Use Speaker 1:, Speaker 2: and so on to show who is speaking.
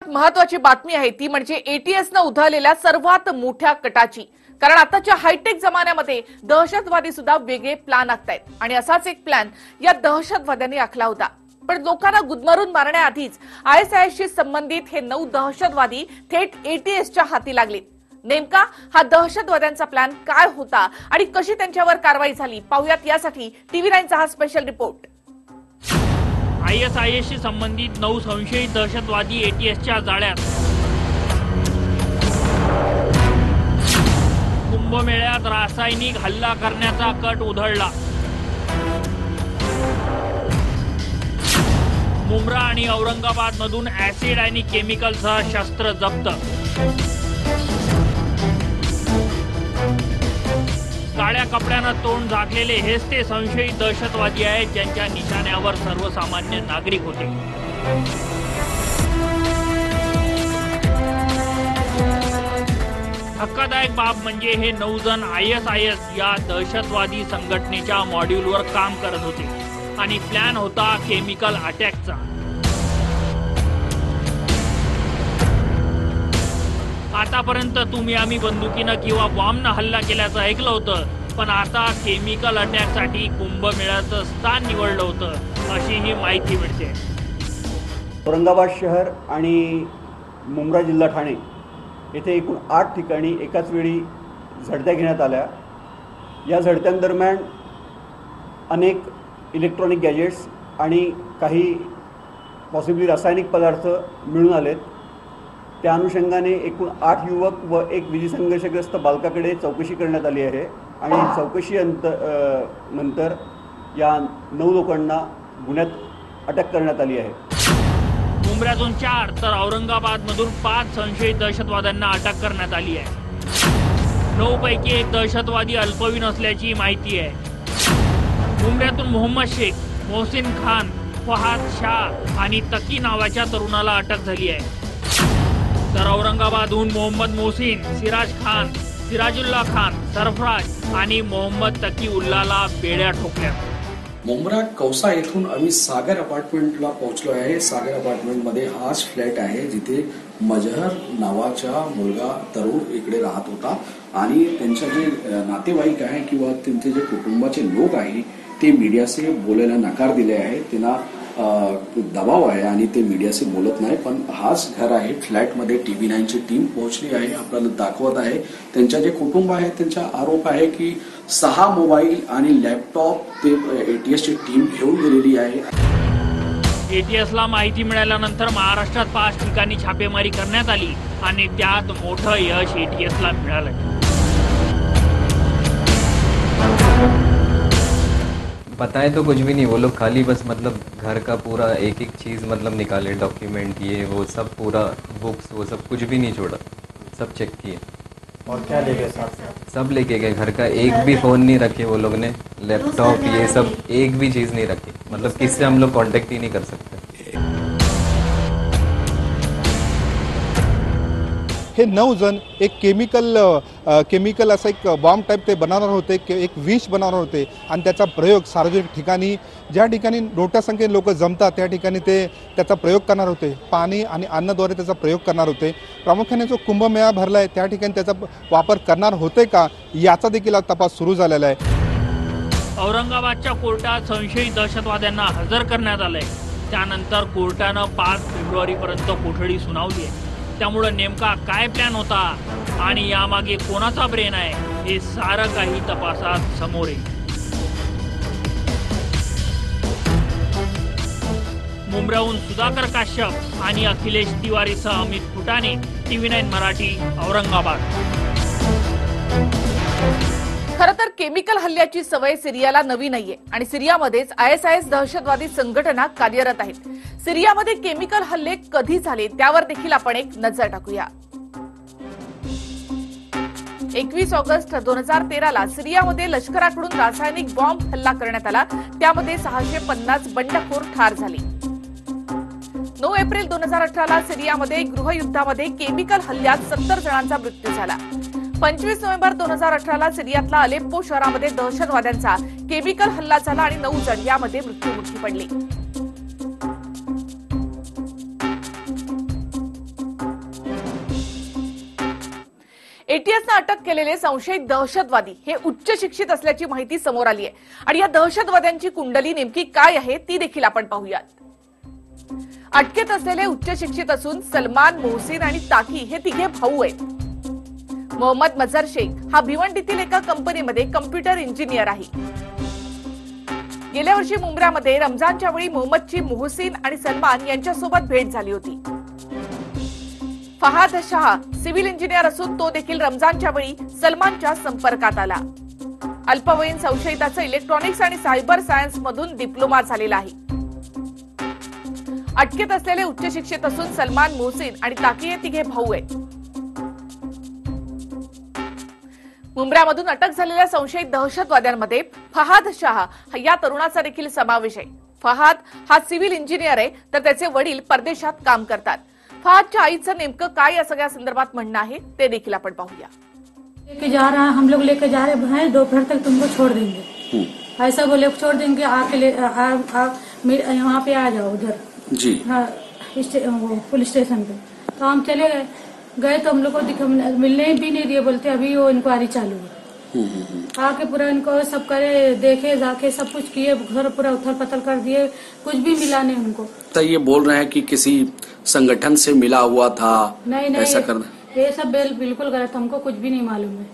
Speaker 1: महत्वाची बातमी आहे ती म्हणजे एटीएसनं उधळलेल्या सर्वात मोठ्या कटाची। कारण आताच्या हायटेक जमान्यामध्ये दहशतवादी सुद्धा वेगळे प्लॅन आखतायत आणि असाच एक प्लॅन या दहशतवाद्यांनी आखला होता। पण लोकांना गुदमरून मारण्याआधीच आयएसआयएसशी संबंधित हे 9 दहशतवादी थेट एटीएसच्या हाती लागले। नेमका हा दहशतवाद्यांचा प्लॅन काय होता आणि कशी त्यांच्यावर कारवाई झाली पाहूयात, यासाठी TV9चा हा स्पेशल रिपोर्ट।
Speaker 2: आयएसआयएसशी संबंधित 9 संशयित दहशतवादी एटीएसच्या जाळ्यात। कुंभमेळ्यात रासायनिक हल्ला करण्याचा कट उधळला। मुंब्रा आणि औरंगाबाद मधून ऍसिड आणि केमिकलसह शस्त्र जप्त। काळ्या कपड्यानं तोंड झाकलेले हेच ते संशयित दहशतवादी आहेत ज्यांच्या निशाण्यावर सर्वसामान्य नागरिक होते। धक्कादायक बाब म्हणजे हे 9 जण आयएसआयएस या दहशतवादी संघटनेच्या मॉड्यूलवर काम करत होते आणि प्लॅन होता केमिकल अटॅकचा। आतापर्यंत तुम्ही आम्ही बंदुकीनं किंवा बॉम्बनं हल्ला केल्याचं ऐकलं होतं, पण आता केमिकल अटॅकसाठी कुंभमेळ्याचं स्थान निवडलं होतं अशी ही माहिती मिळते।
Speaker 3: औरंगाबाद शहर आणि मुंब्रा जिल्हा ठाणे येथे एकूण 8 ठिकाणी एकाच वेळी झडत्या घेण्यात आल्या। या झडत्यांदरम्यान अनेक इलेक्ट्रॉनिक गॅजेट्स आणि काही पॉसिबली रासायनिक पदार्थ मिळून आलेत। त्या अनुषंगाने एकूण 8 युवक व एक विधी संघर्षग्रस्त बालकाकडे चौकशी करण्यात आली आहे आणि चौकशी नंतर या 9 लोकांना गुन्ह्यात अटक करण्यात आली आहे।
Speaker 2: मुंब्र्यातून 4 तर औरंगाबाद मधून 5 संशयित दहशतवाद्यांना अटक करण्यात आली आहे। 9 पैकी एक दहशतवादी अल्पवयीन असल्याची माहिती आहे। मुंब्र्यातून मोहम्मद शेख, मोहसिन खान, फहाद शाह आणि तकी नावाच्या तरुणाला अटक झाली आहे। तर औरंगाबादहून मोहम्मद मोहसिन, सिराज खान, सिराजुल्ला खान, सरफराज आणि मोहम्मद तकी उल्लाला बेड्या ठोकल्या।
Speaker 4: मुंब्रा कौसा येथून आम्ही सागर अपार्टमेंटला पोहोचलो आहे। सागर अपार्टमेंटमध्ये हाच फ्लॅट आहे जिथे मजहर नावाचा मुलगा तरुण इकडे राहत होता आणि त्यांचे जे नातेवाईक आहे किंवा त्यांचे जे कुटुंबाचे लोक आहे ते मीडियाशी बोलायला नकार दिले आहे। त्यांना दबाव आहे आणि ते मीडियाशी बोलत नाही। पण हाच घर आहे, फ्लॅटमध्ये TV9ची टीम पोहोचली आहे, आपल्याला दाखवत आहे। त्यांच्या जे कुटुंब आहे त्यांचा आरोप आहे की 6 मोबाईल आणि लॅपटॉप ते एटीएसची टीम घेऊन गेलेली आहे।
Speaker 2: एटीएसला माहिती मिळाल्यानंतर महाराष्ट्रात 5 ठिकाणी छापेमारी करण्यात आली आणि त्यात मोठं यश एटीएसला मिळालं।
Speaker 5: बताए तो कुछ भी नहीं, वो लोग खाली बस मतलब घर का पूरा एक चीज़ मतलब निकाले, डॉक्यूमेंट ये वो सब पूरा बुक्स वो सब कुछ भी नहीं छोड़ा, सब चेक किए।
Speaker 6: और क्या ले गए साथ?
Speaker 5: सब लेके गए, घर का एक भी फ़ोन नहीं रखे वो लोग ने, लैपटॉप ये सब एक भी चीज़ नहीं रखी, मतलब किससे हम लोग कांटेक्ट ही नहीं कर सकते।
Speaker 6: हे 9 जण एक केमिकल असा एक बॉम्ब टाईप ते बनवणार होते, एक विष बनवणार होते आणि त्याचा प्रयोग सार्वजनिक ठिकाणी ज्या ठिकाणी मोठ्या संख्येने लोक जमतात त्या ठिकाणी ते त्याचा प्रयोग करणार होते। पाणी आणि अन्नाद्वारे त्याचा प्रयोग करणार होते। प्रामुख्याने जो कुंभमेळा भरला आहे त्या ठिकाणी त्याचा वापर करणार होते का याचा देखील तपास सुरू झालेला आहे।
Speaker 2: औरंगाबादच्या कोर्टात संशयित दहशतवाद्यांना हजर करण्यात आलंय। त्यानंतर कोर्टानं 5 फेब्रुवारीपर्यंत कोठडी सुनावली आहे। त्यामुळे नेमका काय प्लॅन होता आणि यामागे कोणाचा ब्रेन आहे हे सारं काही तपासात समोर येईल। मुंब्र्याहून सुधाकर काश्यप आणि अखिलेश तिवारीसह अमित फुटाणे, TV9 मराठी, औरंगाबाद।
Speaker 1: खरं तर केमिकल हल्ल्याची सवय सिरियाला नवी नाहीये आणि सिरियामध्येच आयएसआयएस दहशतवादी संघटना कार्यरत आहेत। सिरियामध्ये केमिकल हल्ले कधी झाले त्यावर देखील आपण एक नजर टाकूया। 21 ऑगस्ट 2013ला सिरियामध्ये लष्कराकडून रासायनिक बॉम्ब हल्ला करण्यात आला। त्यामध्ये 650 बंडखोर ठार झाले। 9 एप्रिल 2018ला सिरियामध्ये गृहयुद्धामध्ये केमिकल हल्ल्यात 70 जणांचा मृत्यू झाला। 25 नोव्हेंबर 2018ला सिरियातल्या अलेप्पो शहरामध्ये दहशतवाद्यांचा केमिकल हल्ला झाला आणि 9 जण यामध्ये मृत्युमुखी पडले। एटीएसनं अटक केलेले संशयित दहशतवादी हे उच्च शिक्षित असल्याची माहिती समोर आली आहे आणि या दहशतवाद्यांची कुंडली नेमकी काय आहे ती देखील आपण पाहूयात. अटकेत असलेले उच्च शिक्षित असून सलमान, मोहसिन आणि ताकी हे तिघे भाऊ आहेत. मोहम्मद मजहर शेख हा भिवंडीतील एका कंपनीमध्ये कम्प्युटर इंजिनियर आहे. गेल्या वर्षी मुंब्रामध्ये रमजानच्या वेळी मोहम्मदची मोहसिन आणि सलमान यांच्यासोबत भेट झाली होती. फहाद शाह सिव्हिल इंजिनियर असून तो देखील रमजानच्या वेळी सलमानच्या संपर्कात आला. अल्पवयीन संशयिताचं इलेक्ट्रॉनिक्स आणि सायबर सायन्स मधून डिप्लोमा झालेला आहे. अटकेत असलेले उच्च शिक्षित असून सलमान, मोहसिन आणि ताकी हे तिघे भाऊ आहेत. मुंब्रामधून अटक झालेल्या संशयित दहशतवाद्यांमध्ये फहाद शाह या तरुणाचा देखील समावेश आहे. फहाद हा सिव्हिल इंजिनियर आहे तर त्याचे वडील परदेशात काम करतात. फहादच्या आईचं नेमकं काय या सगळ्या संदर्भात म्हणणं आहे ते देखील आपण पाहूया.
Speaker 7: लेके जा रहा हम लोग लेके जा रहे हैं, दोपहर तक तुमको छोड़ देंगे, ऐसा बोले छोड़ देंगे, आके यहाँ पे आ जाओ उधर
Speaker 4: जी
Speaker 7: हाँ पुलिस स्टेशन पे. तो हम चले गए तो हम लोग को मिलने भी नहीं दिए, बोलते अभी वो इंक्वायरी चालू है. आके पूरा इनको सब करे, देखे जाके सब कुछ किए, घर पूरा उथल पथल कर दिए, कुछ भी मिला नहीं उनको.
Speaker 4: तो ये बोल रहे हैं कि किसी संगठन से मिला हुआ था,
Speaker 7: नहीं
Speaker 4: ऐसा करना
Speaker 7: ये सब बिल्कुल गलत, हमको कुछ भी नहीं मालूम है.